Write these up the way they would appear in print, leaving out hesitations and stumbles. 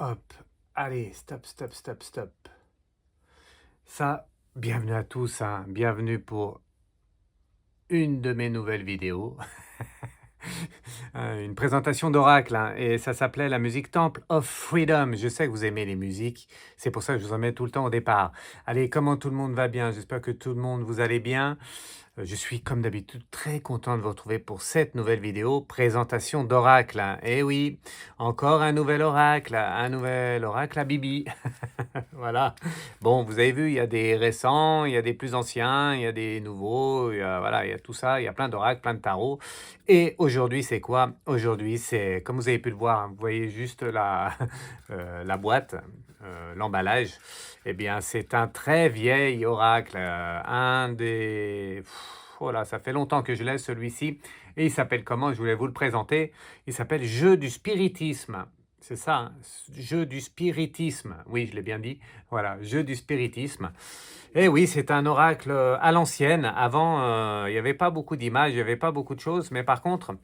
Hop, allez, stop, stop, stop, stop. Ça, bienvenue à tous, hein. Bienvenue pour une de mes nouvelles vidéos. Une présentation d'oracle, hein, et ça s'appelait la musique Temple of Freedom. Je sais que vous aimez les musiques, c'est pour ça que je vous en mets tout le temps au départ. Allez, comment tout le monde va bien? J'espère que tout le monde vous allez bien. Je suis comme d'habitude très content de vous retrouver pour cette nouvelle vidéo, présentation d'oracle, hein. Et oui, encore un nouvel oracle à Bibi. Voilà. Bon, vous avez vu, il y a des récents, il y a des plus anciens, il y a des nouveaux, voilà, il y a tout ça, il y a plein d'oracles, plein de tarots. Et aujourd'hui, c'est quoi? Aujourd'hui, c'est, comme vous avez pu le voir, hein, vous voyez juste la boîte, l'emballage. Eh bien, c'est un très vieil oracle, un des... Oh là, ça fait longtemps que je l'ai, celui-ci. Et il s'appelle comment? Je voulais vous le présenter. Il s'appelle Jeu du spiritisme. C'est ça, hein, Jeu du spiritisme. Oui, je l'ai bien dit. Voilà, Jeu du spiritisme. Et oui, c'est un oracle à l'ancienne. Avant, il n'y avait pas beaucoup d'images, il n'y avait pas beaucoup de choses. Mais par contre,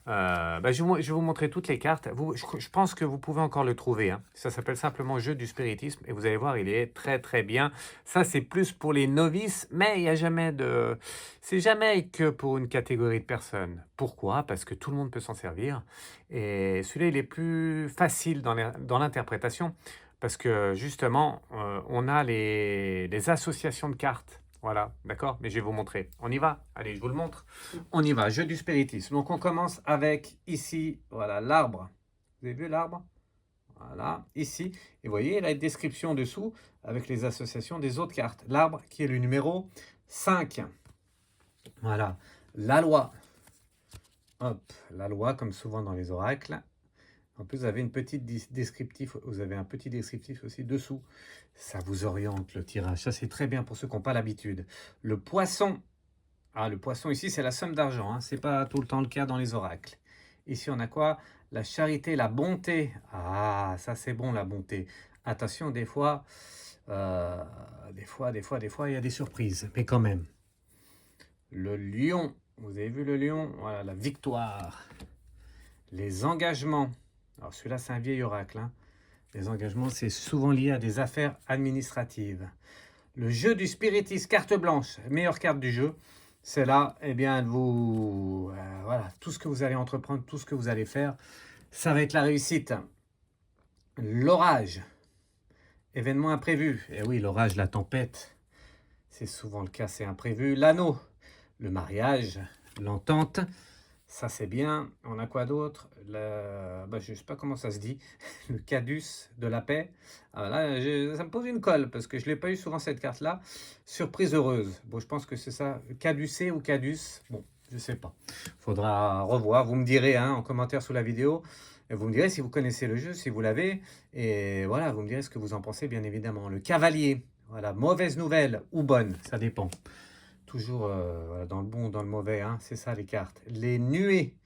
je vais vous montrer toutes les cartes. Je pense que vous pouvez encore le trouver, hein. Ça s'appelle simplement Jeu du spiritisme. Et vous allez voir, il est très très bien. Ça, c'est plus pour les novices, mais il n'y a jamais de... C'est jamais que pour une catégorie de personnes. Pourquoi? Parce que tout le monde peut s'en servir. Et celui-là, il est plus facile dans l'interprétation. Parce que justement, on a les associations de cartes. Voilà, d'accord? Mais je vais vous montrer. On y va? Allez, je vous le montre. On y va, jeu du spiritisme. Donc on commence avec ici, voilà, l'arbre. Vous avez vu l'arbre? Voilà, ici. Et vous voyez la description dessous avec les associations des autres cartes. L'arbre qui est le numéro 5. Voilà, la loi. Hop, la loi, comme souvent dans les oracles. En plus, vous avez une petite descriptif, vous avez un petit descriptif aussi dessous. Ça vous oriente le tirage. Ça, c'est très bien pour ceux qui n'ont pas l'habitude. Le poisson. Ah, le poisson ici, c'est la somme d'argent, hein. Ce n'est pas tout le temps le cas dans les oracles. Ici, on a quoi? La charité, la bonté. Ah, ça, c'est bon, la bonté. Attention, des fois, il y a des surprises. Mais quand même. Le lion. Vous avez vu le lion? Voilà, la victoire. Les engagements. Alors celui-là, c'est un vieil oracle, hein. Les engagements, c'est souvent lié à des affaires administratives. Le jeu du spiritisme, carte blanche, meilleure carte du jeu. C'est là, eh bien, voilà, tout ce que vous allez entreprendre, tout ce que vous allez faire, ça va être la réussite. L'orage, événement imprévu. Eh oui, l'orage, la tempête, c'est souvent le cas, c'est imprévu. L'anneau, le mariage, l'entente, ça c'est bien. On a quoi d'autre? Je ne sais pas comment ça se dit. Le cadus de la paix. Ah, là, ça me pose une colle parce que je ne l'ai pas eu souvent cette carte-là. Surprise heureuse. Bon, je pense que c'est ça. Caducé ou cadus. Bon, je ne sais pas. Faudra revoir. Vous me direz en commentaire sous la vidéo. Et vous me direz si vous connaissez le jeu, si vous l'avez. Et voilà, vous me direz ce que vous en pensez, bien évidemment. Le cavalier. Voilà, mauvaise nouvelle ou bonne, ça dépend. Toujours dans le bon ou dans le mauvais, c'est ça les cartes. Les nuées.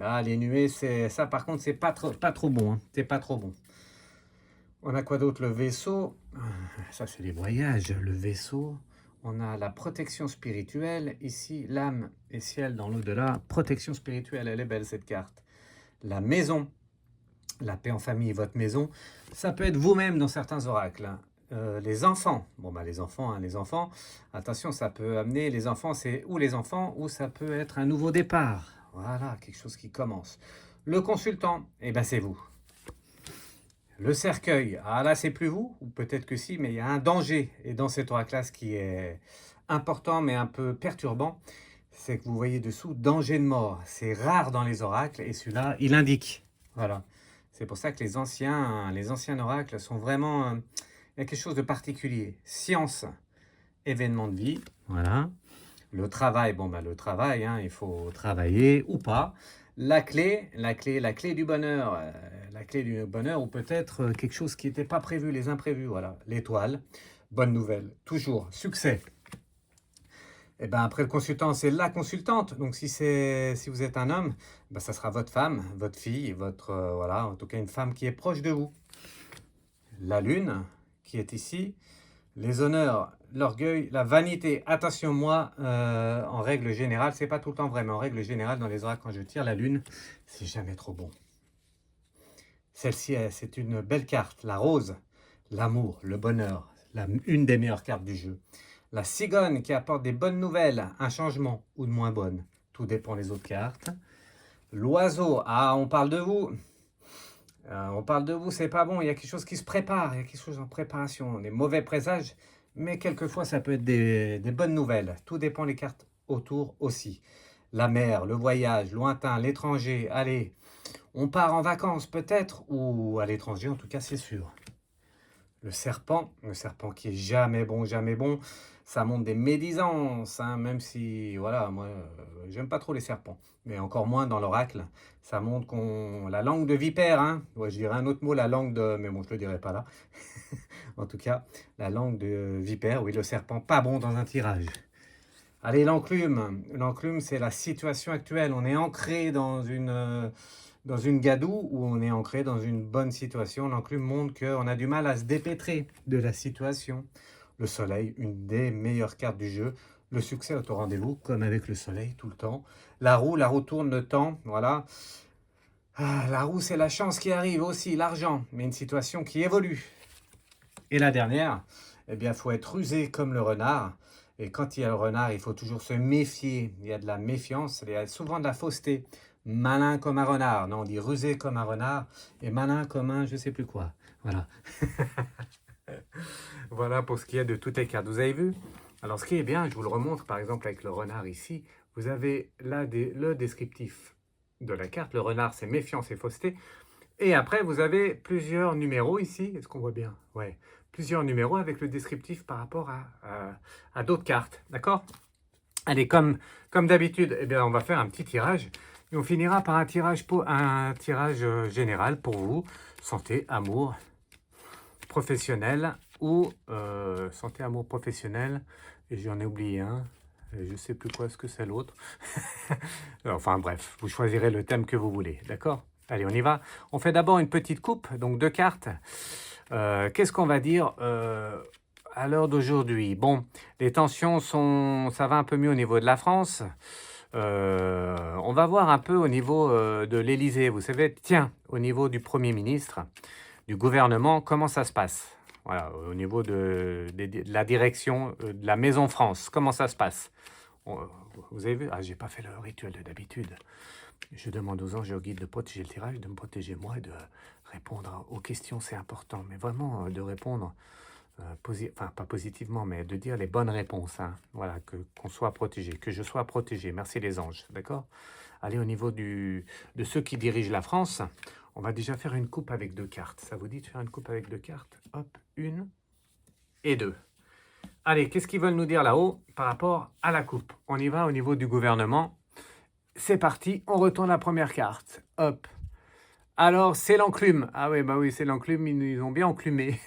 Ah, les nuées, c'est ça par contre, c'est pas trop bon. C'est pas trop bon. On a quoi d'autre? Le vaisseau. Ça, c'est les voyages. Le vaisseau. On a la protection spirituelle. Ici, l'âme et ciel dans l'au-delà. Protection spirituelle, elle est belle cette carte. La maison. La paix en famille, votre maison. Ça peut être vous-même dans certains oracles. Les enfants, les enfants, attention, ça peut amener, les enfants, c'est ou les enfants, ou ça peut être un nouveau départ, voilà, quelque chose qui commence. Le consultant, c'est vous. Le cercueil, là, c'est plus vous, ou peut-être que si, mais il y a un danger, et dans cet oracle-là, ce qui est important, mais un peu perturbant, c'est que vous voyez dessous, danger de mort, c'est rare dans les oracles, et celui-là, il indique, voilà. C'est pour ça que les anciens oracles sont vraiment... il y a quelque chose de particulier. Science, événement de vie, voilà. Le travail, le travail, il faut travailler ou pas. La clé du bonheur. La clé du bonheur, ou peut-être quelque chose qui n'était pas prévu, les imprévus, voilà. L'étoile, bonne nouvelle, toujours, succès. Et après le consultant, c'est la consultante. Donc si vous êtes un homme, ça sera votre femme, votre fille, en tout cas une femme qui est proche de vous. La lune, qui est ici, les honneurs, l'orgueil, la vanité. Attention, moi, en règle générale, c'est pas tout le temps vrai, mais en règle générale, dans les oracles, quand je tire la lune, c'est jamais trop bon. Celle-ci, c'est une belle carte. La rose, l'amour, le bonheur, une des meilleures cartes du jeu. La cigogne qui apporte des bonnes nouvelles, un changement ou de moins bonnes. Tout dépend des autres cartes. L'oiseau, on parle de vous. On parle de vous, c'est pas bon, il y a quelque chose qui se prépare, il y a quelque chose en préparation, des mauvais présages, mais quelquefois ça peut être des bonnes nouvelles. Tout dépend des cartes autour aussi. La mer, le voyage, lointain, l'étranger, allez, on part en vacances peut-être, ou à l'étranger en tout cas c'est sûr. Le serpent qui est jamais bon, ça montre des médisances, même si, voilà, moi, j'aime pas trop les serpents, mais encore moins dans l'oracle, ça montre la langue de vipère, ouais, je dirais un autre mot, la langue de, mais bon, je le dirai pas là, en tout cas, la langue de vipère, oui, le serpent, pas bon dans un tirage. Allez, l'enclume, c'est la situation actuelle, on est ancré dans une gadoue où on est ancré dans une bonne situation. L'enclume montre qu'on a du mal à se dépêtrer de la situation. Le soleil, une des meilleures cartes du jeu. Le succès est au rendez-vous, comme avec le soleil tout le temps. La roue tourne le temps, voilà. La roue, c'est la chance qui arrive aussi, l'argent, mais une situation qui évolue. Et la dernière, il faut être rusé comme le renard. Et quand il y a le renard, il faut toujours se méfier. Il y a de la méfiance, il y a souvent de la fausseté. Malin comme un renard. Non, on dit rusé comme un renard et malin comme un je sais plus quoi. Voilà. Voilà pour ce qui est de toutes les cartes. Vous avez vu? Alors, ce qui est bien, je vous le remontre, par exemple, avec le renard ici. Vous avez là le descriptif de la carte. Le renard, c'est méfiance et fausseté. Et après, vous avez plusieurs numéros ici. Est-ce qu'on voit bien? Ouais. Plusieurs numéros avec le descriptif par rapport à d'autres cartes. D'accord? Allez, comme d'habitude, on va faire un petit tirage. Et on finira par un tirage général pour vous. Santé, amour, professionnel ou santé, amour, professionnel. Et j'en ai oublié un. Je ne sais plus quoi, ce que c'est l'autre. Enfin bref, vous choisirez le thème que vous voulez. D'accord? Allez, on y va. On fait d'abord une petite coupe, donc 2 cartes. Qu'est-ce qu'on va dire à l'heure d'aujourd'hui? Bon, les tensions ça va un peu mieux au niveau de la France. On va voir un peu au niveau de l'Élysée. Vous savez, tiens, au niveau du Premier ministre. du gouvernement, comment ça se passe? Voilà, au niveau de la direction de la Maison France, comment ça se passe? Vous avez vu? Ah, j'ai pas fait le rituel de d'habitude. Je demande aux anges et aux guides de protéger le tirage, de me protéger moi et de répondre aux questions, c'est important. Mais vraiment, de répondre, enfin pas positivement, mais de dire les bonnes réponses, hein. Voilà, qu'on soit protégé, que je sois protégé. Merci les anges, d'accord? Allez, au niveau de ceux qui dirigent la France, on va déjà faire une coupe avec 2 cartes. Ça vous dit de faire une coupe avec 2 cartes? Hop, 1 et 2. Allez, qu'est-ce qu'ils veulent nous dire là-haut par rapport à la coupe? On y va au niveau du gouvernement. C'est parti, on retourne la première carte. Hop. Alors, c'est l'enclume. Ah oui, bah oui, c'est l'enclume, ils ont bien enclumé.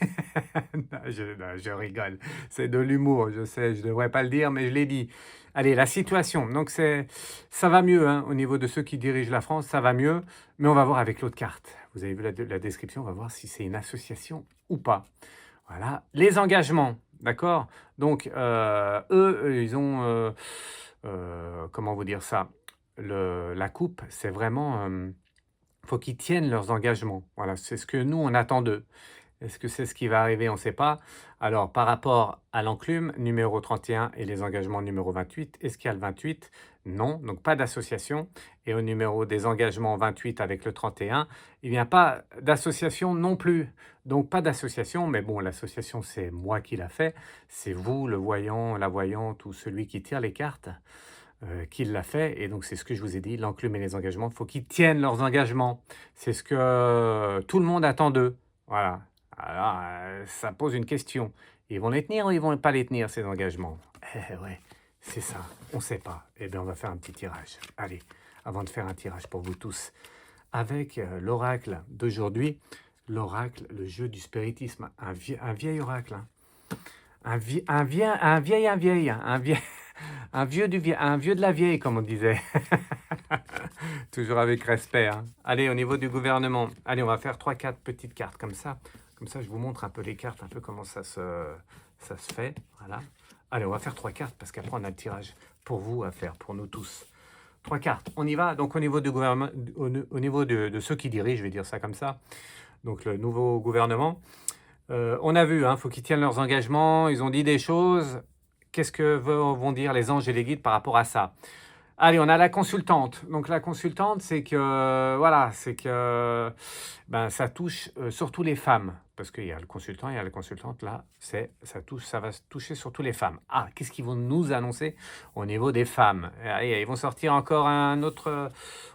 Non, je rigole. C'est de l'humour, je sais, je devrais pas le dire, mais je l'ai dit. Allez, la situation. Donc, ça va mieux, hein, au niveau de ceux qui dirigent la France, ça va mieux. Mais on va voir avec l'autre carte. Vous avez vu la description, on va voir si c'est une association ou pas. Voilà, les engagements, d'accord? Donc, eux, ils ont, comment vous dire ça? La coupe, c'est vraiment, faut qu'ils tiennent leurs engagements. Voilà, c'est ce que nous, on attend d'eux. Est-ce que c'est ce qui va arriver? On ne sait pas. Alors, par rapport à l'enclume, numéro 31 et les engagements numéro 28, est-ce qu'il y a le 28? Non, donc pas d'association. Et au numéro des engagements 28 avec le 31, il n'y a pas d'association non plus. Donc pas d'association, mais bon, l'association, c'est moi qui l'a fait. C'est vous, le voyant, la voyante ou celui qui tire les cartes, qui l'a fait. Et donc, c'est ce que je vous ai dit, l'enclume et les engagements, il faut qu'ils tiennent leurs engagements. C'est ce que tout le monde attend d'eux. Voilà. Alors, ça pose une question. Ils vont les tenir ou ils vont pas les tenir, ces engagements? Eh ouais, c'est ça. On ne sait pas. Eh bien, on va faire un petit tirage. Allez, avant de faire un tirage pour vous tous, avec l'oracle d'aujourd'hui, l'oracle, le jeu du spiritisme, un vieil oracle, hein. Un vieil, un vieux de la vieille, comme on disait. Toujours avec respect, hein. Allez, au niveau du gouvernement, allez, on va faire 3-4 petites cartes comme ça. Comme ça, je vous montre un peu les cartes, un peu comment ça se fait. Voilà. Allez, on va faire 3 cartes parce qu'après, on a le tirage pour vous à faire, pour nous tous. 3 cartes, on y va. Donc, au niveau du gouvernement, au niveau de ceux qui dirigent, je vais dire ça comme ça. Donc, le nouveau gouvernement. On a vu, hein, faut qu'ils tiennent leurs engagements. Ils ont dit des choses. Qu'est-ce que vont dire les anges et les guides par rapport à ça? Allez, on a la consultante. Donc la consultante, c'est que voilà, c'est que ben, ça touche surtout les femmes. Parce qu'il y a le consultant, il y a la consultante, là, ça va toucher surtout les femmes. Ah, qu'est-ce qu'ils vont nous annoncer au niveau des femmes? Allez, ils vont sortir encore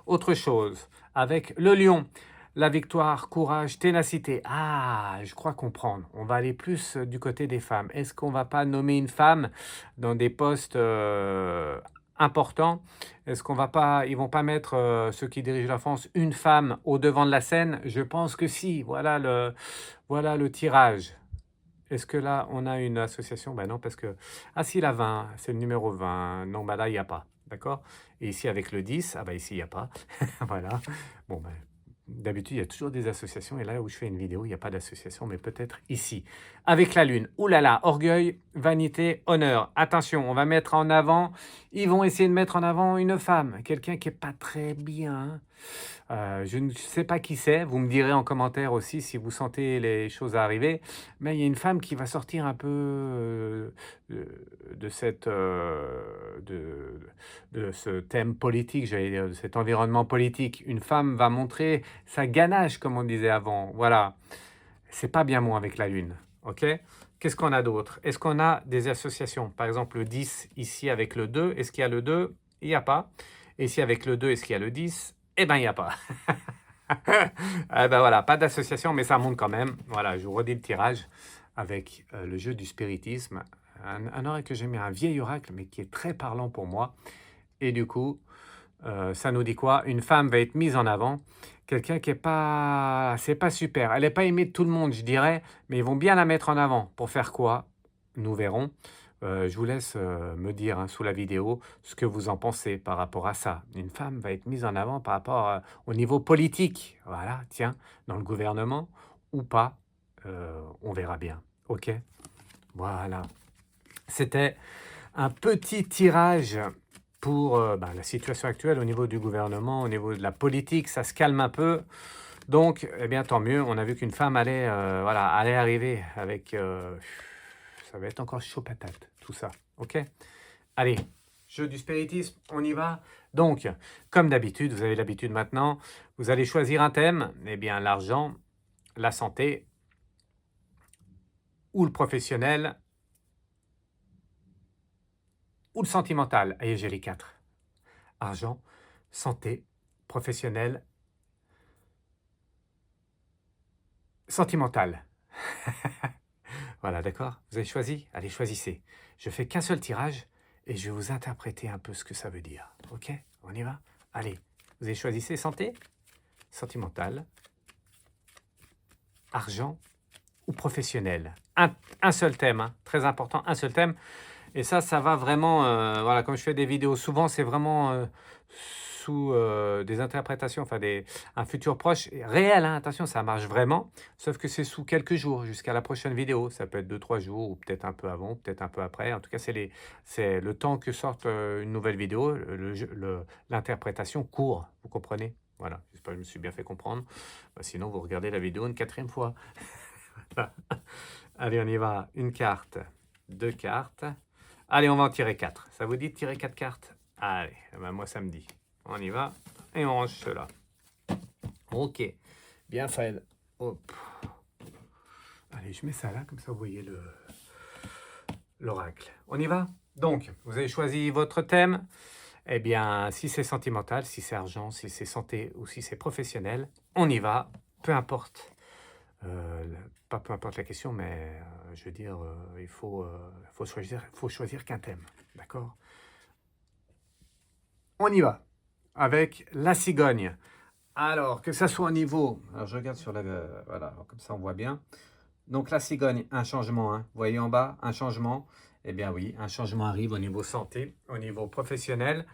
autre chose. Avec le lion, la victoire, courage, ténacité. Ah, je crois comprendre. On va aller plus du côté des femmes. Est-ce qu'on va pas nommer une femme dans des postes importants? Est-ce qu'on va pas, ils vont pas mettre ceux qui dirigent la France, une femme au devant de la scène? Je pense que si. Voilà le tirage. Est-ce que là, on a une association? Ben non, parce que... Ah si, la 20, c'est le numéro 20. Non, bah là, il n'y a pas. D'accord? Et ici, avec le 10, ah bah ici, il n'y a pas. Voilà. Bon, ben, d'habitude, il y a toujours des associations. Et là où je fais une vidéo, il n'y a pas d'association, mais peut-être ici. Avec la lune. Ouh là là, orgueil, vanité, honneur. Attention, on va mettre en avant... Ils vont essayer de mettre en avant une femme. Quelqu'un qui n'est pas très bien. Je ne sais pas qui c'est. Vous me direz en commentaire aussi si vous sentez les choses arriver. Mais il y a une femme qui va sortir un peu de de ce thème politique, j'allais dire, de cet environnement politique. Une femme va montrer sa ganache, comme on disait avant. Voilà. C'est pas bien bon avec la lune. OK? Qu'est-ce qu'on a d'autre? Est-ce qu'on a des associations? Par exemple, le 10 ici avec le 2. Est-ce qu'il y a le 2? Il n'y a pas. Et ici avec le 2, est-ce qu'il y a le 10? Eh ben, il n'y a pas. Ah ben voilà, pas d'association, mais ça monte quand même. Voilà, je vous redis le tirage avec le jeu du spiritisme. Un oracle que j'ai mis, un vieil oracle, mais qui est très parlant pour moi. Et du coup, ça nous dit quoi? Une femme va être mise en avant. Quelqu'un qui est pas... C'est pas super. Elle n'est pas aimée de tout le monde, je dirais, mais ils vont bien la mettre en avant. Pour faire quoi? Nous verrons. Je vous laisse me dire, hein, sous la vidéo ce que vous en pensez par rapport à ça. Une femme va être mise en avant par rapport au niveau politique. Voilà, tiens, dans le gouvernement ou pas, on verra bien. OK? Voilà. C'était un petit tirage pour la situation actuelle au niveau du gouvernement, au niveau de la politique. Ça se calme un peu. Donc, eh bien, tant mieux. On a vu qu'une femme allait, voilà, allait arriver avec... ça va être encore chaud patate, tout ça. OK? Allez, jeu du spiritisme, on y va. Donc, comme d'habitude, vous avez l'habitude maintenant, vous allez choisir un thème. Eh bien, l'argent, la santé ou le professionnel ou le sentimental. Allez, j'ai les quatre. Argent, santé, professionnel, sentimental. Voilà, d'accord? Vous avez choisi? Allez, choisissez. Je fais qu'un seul tirage et je vais vous interpréter un peu ce que ça veut dire. OK? On y va? Allez, vous avez choisi santé, sentimental, argent ou professionnel. Un seul thème, hein, très important, un seul thème. Et ça va vraiment, voilà, comme je fais des vidéos souvent, c'est vraiment sous des interprétations, enfin un futur proche réel, hein, attention, ça marche vraiment, sauf que c'est sous quelques jours, jusqu'à la prochaine vidéo. Ça peut être 2-3 jours, ou peut-être un peu avant, peut-être un peu après. En tout cas, c'est le temps que sorte une nouvelle vidéo, l'interprétation court, vous comprenez? Voilà, j'espère que je me suis bien fait comprendre. Bah, sinon, vous regardez la vidéo une quatrième fois. Allez, on y va. Une carte, deux cartes. Allez, on va en tirer 4. Ça vous dit de tirer 4 cartes? Allez, ben moi ça me dit. On y va et on range cela. Ok, bien Fred. Hop. Allez, je mets ça là, comme ça vous voyez l'oracle. On y va? Donc, vous avez choisi votre thème. Eh bien, si c'est sentimental, si c'est argent, si c'est santé ou si c'est professionnel, on y va, peu importe. Pas peu importe la question, mais je veux dire, il faut choisir qu'un thème, d'accord? On y va, avec la cigogne. Alors, que ça soit au niveau... Alors, je regarde sur la... voilà, comme ça on voit bien. Donc, la cigogne, un changement. Hein. Vous voyez en bas, un changement. Eh bien oui, un changement arrive au niveau santé, au niveau professionnel,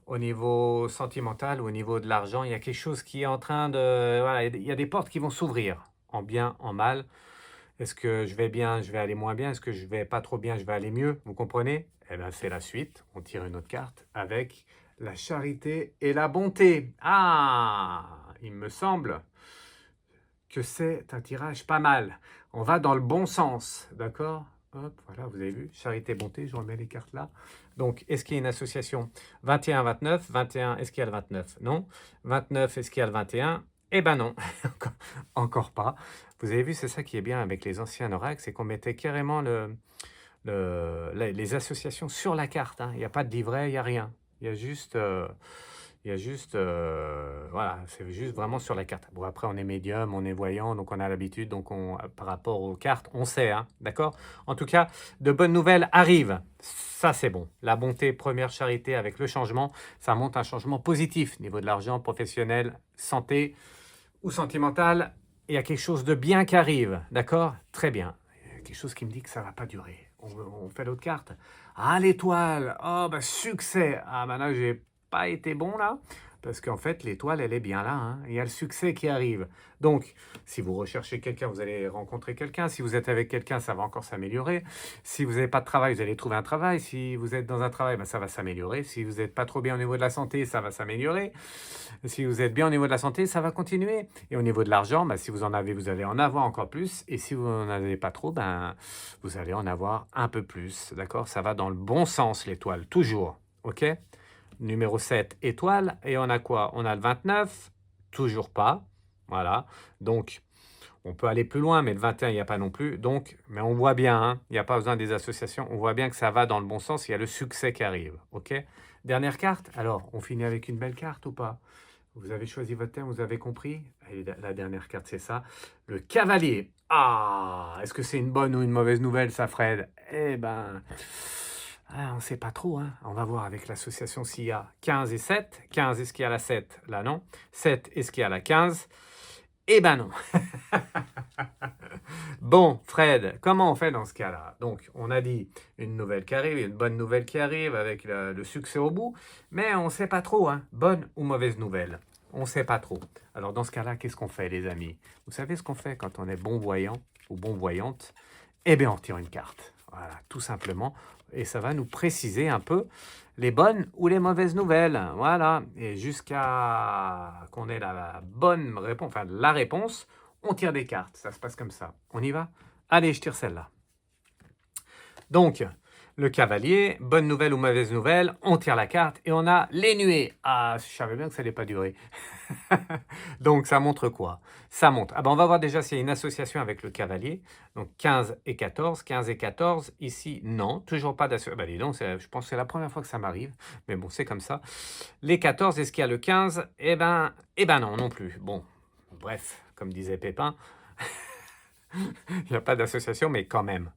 au niveau sentimental, au niveau de l'argent. Il y a quelque chose qui est en train de... Voilà, il y a des portes qui vont s'ouvrir, en bien, en mal. Est-ce que je vais bien, je vais aller moins bien? Est-ce que je vais pas trop bien, je vais aller mieux? Vous comprenez? Eh bien, c'est la suite. On tire une autre carte avec la charité et la bonté. Ah, il me semble que c'est un tirage pas mal. On va dans le bon sens, d'accord? Hop, voilà, vous avez vu, charité, bonté, je remets les cartes là. Donc, est-ce qu'il y a une association 21-29, 21, est-ce qu'il y a le 29? Non. 29, est-ce qu'il y a le 21? Eh ben non, encore pas. Vous avez vu, c'est ça qui est bien avec les anciens oracles, c'est qu'on mettait carrément les associations sur la carte. Hein. Il n'y a pas de livret, il n'y a rien. Il y a juste, voilà, c'est juste vraiment sur la carte. Bon, après, on est médium, on est voyant, donc on a l'habitude, donc par rapport aux cartes, on sait, hein, d'accord? En tout cas, de bonnes nouvelles arrivent. Ça, c'est bon. La bonté, première charité avec le changement, ça montre un changement positif. Niveau de l'argent, professionnel, santé ou sentimental, il y a quelque chose de bien qui arrive, d'accord? Très bien. Il y a quelque chose qui me dit que ça ne va pas durer. On fait l'autre carte. Ah, l'étoile. Oh, bah, succès. Ah, bah là, j'ai pas été bon, là. Parce qu'en fait, l'étoile, elle est bien là. Hein. Il y a le succès qui arrive. Donc, si vous recherchez quelqu'un, vous allez rencontrer quelqu'un. Si vous êtes avec quelqu'un, ça va encore s'améliorer. Si vous n'avez pas de travail, vous allez trouver un travail. Si vous êtes dans un travail, bah, ça va s'améliorer. Si vous n'êtes pas trop bien au niveau de la santé, ça va s'améliorer. Si vous êtes bien au niveau de la santé, ça va continuer. Et au niveau de l'argent, bah, si vous en avez, vous allez en avoir encore plus. Et si vous n'en avez pas trop, ben, vous allez en avoir un peu plus. D'accord? Ça va dans le bon sens, l'étoile, toujours. OK? Numéro 7, étoile. Et on a quoi? On a le 29, toujours pas. Voilà. Donc, on peut aller plus loin, mais le 21, il n'y a pas non plus. Donc, mais on voit bien, hein, il n'y a pas besoin des associations. On voit bien que ça va dans le bon sens. Il y a le succès qui arrive. OK? Dernière carte. Alors, on finit avec une belle carte ou pas? Vous avez choisi votre thème, vous avez compris? Et la dernière carte, c'est ça. Le cavalier. Ah, est-ce que c'est une bonne ou une mauvaise nouvelle, ça, Fred? Eh ben, on ne sait pas trop. Hein. On va voir avec l'association s'il y a 15 et 7. 15, est-ce qu'il y a la 7? Là, non. 7, est-ce qu'il y a la 15? Eh ben non. Bon, Fred, comment on fait dans ce cas-là? Donc, on a dit une nouvelle qui arrive, une bonne nouvelle qui arrive avec le succès au bout, mais on ne sait pas trop, hein, bonne ou mauvaise nouvelle. On ne sait pas trop. Alors, dans ce cas-là, qu'est-ce qu'on fait, les amis? Vous savez ce qu'on fait quand on est bon voyant ou bon voyante? Eh bien, on tire une carte. Voilà, tout simplement. Et ça va nous préciser un peu les bonnes ou les mauvaises nouvelles. Voilà. Et jusqu'à qu'on ait la bonne réponse, enfin la réponse, on tire des cartes. Ça se passe comme ça. On y va? Allez, je tire celle-là. Donc, le cavalier, bonne nouvelle ou mauvaise nouvelle, on tire la carte et on a les nuées. Ah, je savais bien que ça n'allait pas durer. Donc, ça montre quoi? Ça montre. Ah ben, on va voir déjà s'il y a une association avec le cavalier. Donc, 15 et 14. 15 et 14, ici, non. Toujours pas d'association. Ben, dis donc, je pense que c'est la première fois que ça m'arrive. Mais bon, c'est comme ça. Les 14, est-ce qu'il y a le 15? Eh ben non, non plus. Bon, bref, comme disait Pépin, il n'y a pas d'association, mais quand même.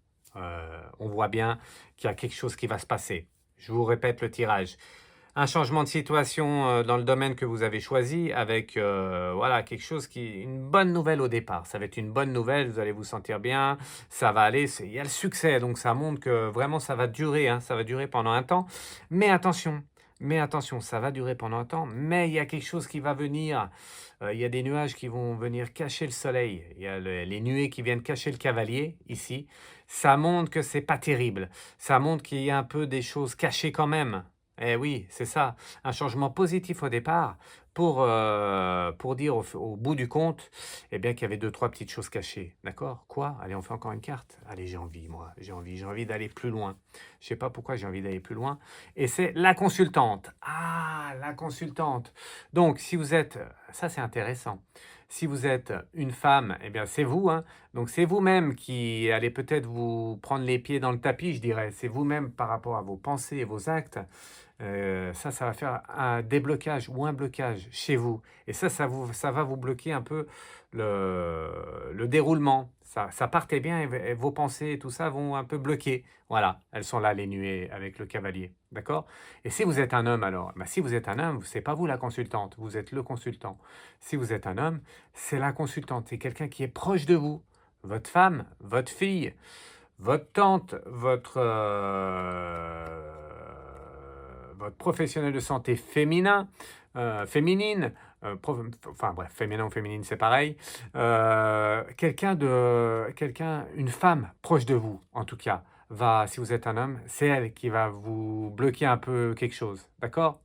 On voit bien qu'il y a quelque chose qui va se passer. Je vous répète le tirage. Un changement de situation dans le domaine que vous avez choisi avec voilà, quelque chose une bonne nouvelle au départ. Ça va être une bonne nouvelle, vous allez vous sentir bien, ça va aller, il y a le succès, donc ça montre que vraiment ça va durer, hein, ça va durer pendant un temps. Mais attention, ça va durer pendant un temps, mais il y a quelque chose qui va venir. Il y a des nuages qui vont venir cacher le soleil. Il y a les nuées qui viennent cacher le cavalier, ici. Ça montre que c'est pas terrible. Ça montre qu'il y a un peu des choses cachées quand même. Eh oui, c'est ça. Un changement positif au départ pour dire au bout du compte, eh bien qu'il y avait deux, trois petites choses cachées. D'accord? Quoi? Allez, on fait encore une carte. Allez, j'ai envie, moi. J'ai envie d'aller plus loin. Je sais pas pourquoi j'ai envie d'aller plus loin. Et c'est la consultante. Ah, la consultante. Donc, si vous êtes, ça c'est intéressant. Si vous êtes une femme, eh bien c'est vous, hein. Donc c'est vous-même qui allez peut-être vous prendre les pieds dans le tapis, je dirais. C'est vous-même par rapport à vos pensées et vos actes. Ça va faire un déblocage ou un blocage chez vous. Et ça va vous bloquer un peu le déroulement. Ça partait bien et vos pensées et tout ça vont un peu bloquer. Voilà, elles sont là, les nuées avec le cavalier. D'accord? Et si vous êtes un homme alors, bah, si vous êtes un homme, c'est pas vous la consultante, vous êtes le consultant. Si vous êtes un homme, c'est la consultante, c'est quelqu'un qui est proche de vous. Votre femme, votre fille, votre tante, votre professionnel de santé féminin, féminine, enfin bref, féminin ou féminine, c'est pareil. Une femme proche de vous, en tout cas, si vous êtes un homme, c'est elle qui va vous bloquer un peu quelque chose, d'accord?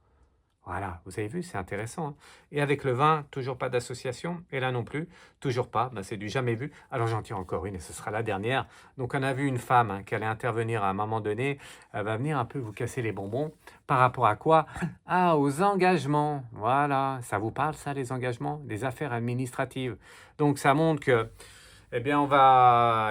Voilà, vous avez vu, c'est intéressant, hein. Et avec le vin, toujours pas d'association. Et là non plus, toujours pas. Ben, c'est du jamais vu. Alors j'en tire encore une et ce sera la dernière. Donc on a vu une femme hein, qui allait intervenir à un moment donné. Elle va venir un peu vous casser les bonbons. Par rapport à quoi? Ah, aux engagements. Voilà, ça vous parle ça, les engagements? Les affaires administratives. Donc ça montre que, eh bien,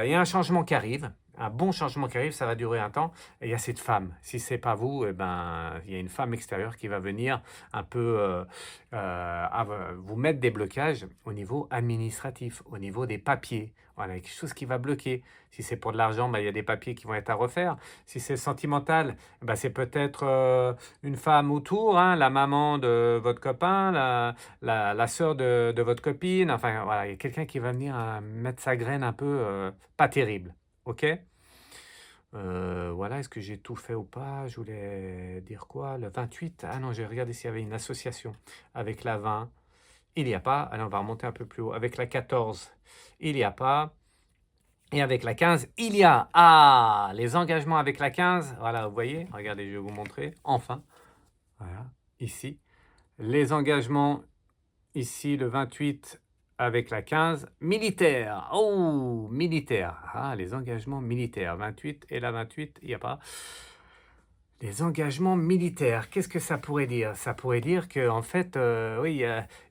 il y a un changement qui arrive. Un bon changement qui arrive, ça va durer un temps. Et il y a cette femme. Si c'est pas vous, eh ben, il y a une femme extérieure qui va venir un peu vous mettre des blocages au niveau administratif, au niveau des papiers. Voilà, quelque chose qui va bloquer. Si c'est pour de l'argent, ben, il y a des papiers qui vont être à refaire. Si c'est sentimental, ben, c'est peut-être une femme autour, hein, la maman de votre copain, la sœur de votre copine. Enfin, voilà, il y a quelqu'un qui va venir mettre sa graine un peu pas terrible. OK? Voilà, est-ce que j'ai tout fait ou pas? Je voulais dire quoi? Le 28? Ah non, j'ai regardé s'il y avait une association avec la 20. Il n'y a pas. Allez, on va remonter un peu plus haut. Avec la 14, il n'y a pas. Et avec la 15, il y a. Ah! Les engagements avec la 15. Voilà, vous voyez? Regardez, je vais vous montrer. Enfin. Voilà, ici. Les engagements, ici, le 28 avec la 15, militaire. Oh, militaire. Ah, les engagements militaires. 28 et la 28, il n'y a pas. Les engagements militaires, qu'est-ce que ça pourrait dire? Ça pourrait dire qu'en fait, oui, il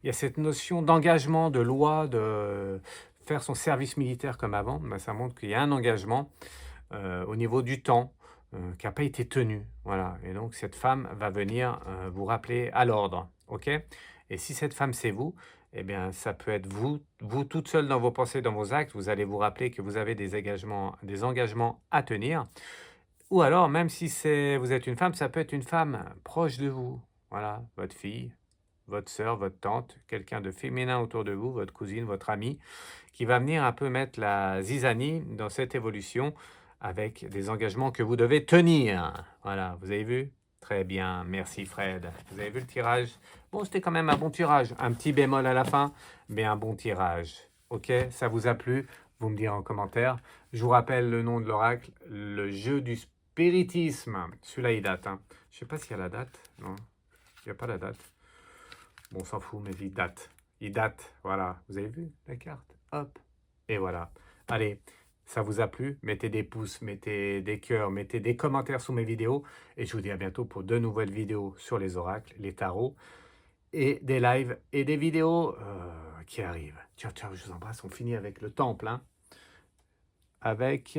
y a cette notion d'engagement, de loi, de faire son service militaire comme avant. Ben, ça montre qu'il y a un engagement au niveau du temps qui n'a pas été tenu. Voilà. Et donc, cette femme va venir vous rappeler à l'ordre. OK? Et si cette femme, c'est vous, eh bien, ça peut être vous toute seule dans vos pensées, dans vos actes. Vous allez vous rappeler que vous avez des engagements à tenir. Ou alors, même si vous êtes une femme, ça peut être une femme proche de vous. Voilà, votre fille, votre sœur, votre tante, quelqu'un de féminin autour de vous, votre cousine, votre amie, qui va venir un peu mettre la zizanie dans cette évolution avec des engagements que vous devez tenir. Voilà, vous avez vu? Très bien, merci Fred. Vous avez vu le tirage? Bon, c'était quand même un bon tirage. Un petit bémol à la fin, mais un bon tirage. Ok, ça vous a plu? Vous me direz en commentaire. Je vous rappelle le nom de l'oracle, le jeu du spiritisme. Celui-là, il date. Hein. Je ne sais pas s'il y a la date. Non, il n'y a pas la date. Bon, on s'en fout, mais il date. Il date, voilà. Vous avez vu la carte? Hop. Et voilà. Allez, ça vous a plu? Mettez des pouces, mettez des cœurs, mettez des commentaires sous mes vidéos. Et je vous dis à bientôt pour de nouvelles vidéos sur les oracles, les tarots, et des lives et des vidéos qui arrivent. Ciao, ciao, je vous embrasse. On finit avec le temple, hein. Avec,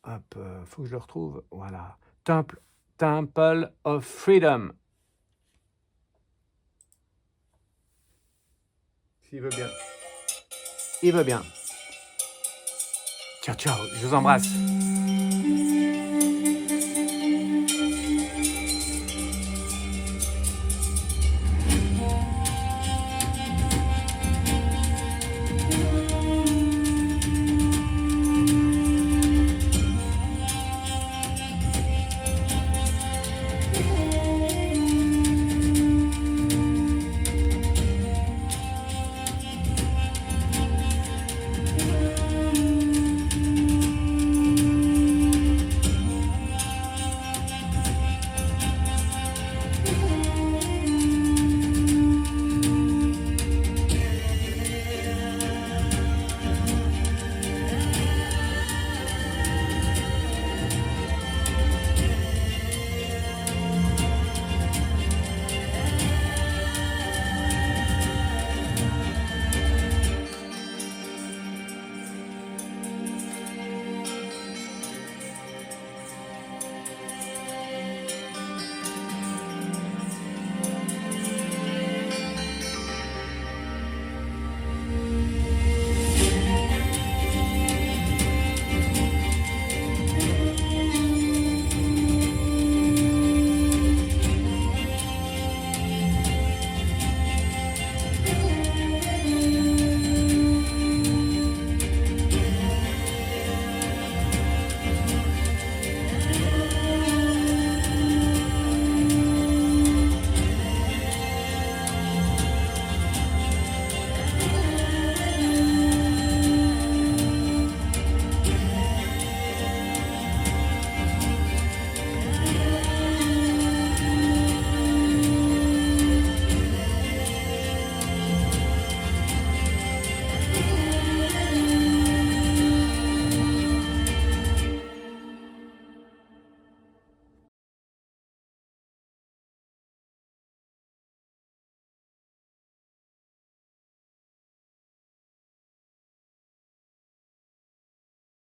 hop, faut que je le retrouve. Voilà. Temple of Freedom. S'il veut bien. Il veut bien. Ciao, ciao, je vous embrasse.